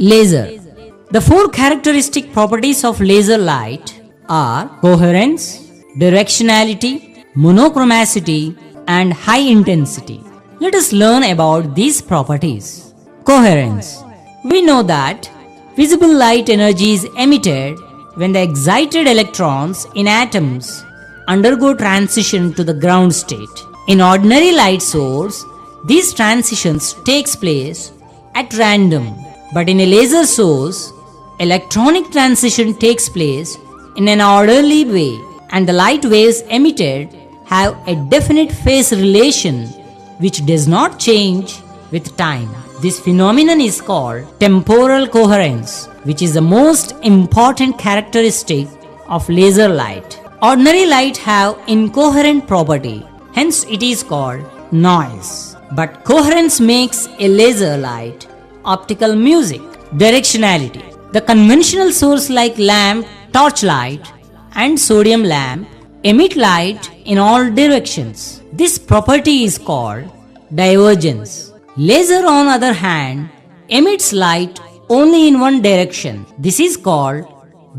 Laser. The four characteristic properties of laser light are coherence, directionality, monochromacity, and high intensity. Let us learn about these properties. Coherence. We know that visible light energy is emitted when the excited electrons in atoms undergo transition to the ground state. In ordinary light source, these transitions takes place at random. But in a laser source, electronic transition takes place in an orderly way, and the light waves emitted have a definite phase relation which does not change with time. This phenomenon is called temporal coherence, which is the most important characteristic of laser light. Ordinary light have incoherent property, hence it is called noise. But coherence makes a laser light optical music. Directionality. The conventional source like lamp, torchlight, and sodium lamp emit light in all directions. This property is called divergence. Laser, on other hand, emits light only in one direction. This is called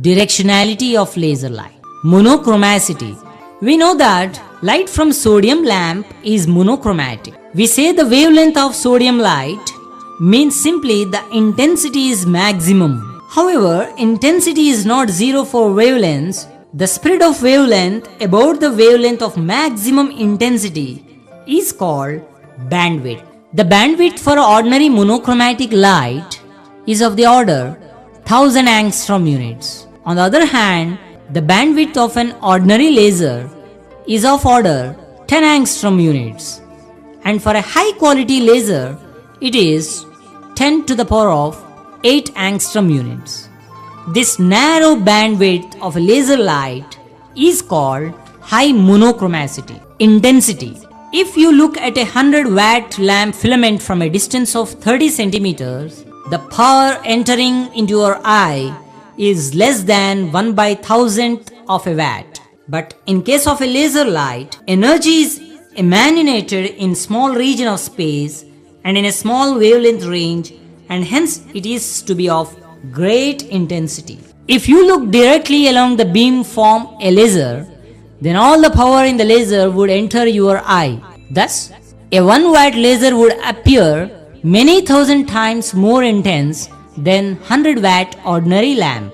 directionality of laser light. Monochromacity. We know that light from sodium lamp is monochromatic. We say the wavelength of sodium light means simply the intensity is maximum. However, intensity is not zero for wavelengths. The spread of wavelength about the wavelength of maximum intensity is called bandwidth. The bandwidth for ordinary monochromatic light is of the order 1000 angstrom units. On the other hand, the bandwidth of an ordinary laser is of order 10 angstrom units. And for a high quality laser, it is 10 to the power of 8 angstrom units. This narrow bandwidth of a laser light is called high monochromacity. Intensity. If you look at a 100-watt lamp filament from a distance of 30 centimeters, the power entering into your eye is less than 1/1000th of a watt. But in case of a laser light, energy is emanated in small region of space and in a small wavelength range, and hence it is to be of great intensity. If you look directly along the beam from a laser, then all the power in the laser would enter your eye. Thus, a 1-watt laser would appear many thousand times more intense than 100-watt ordinary lamp.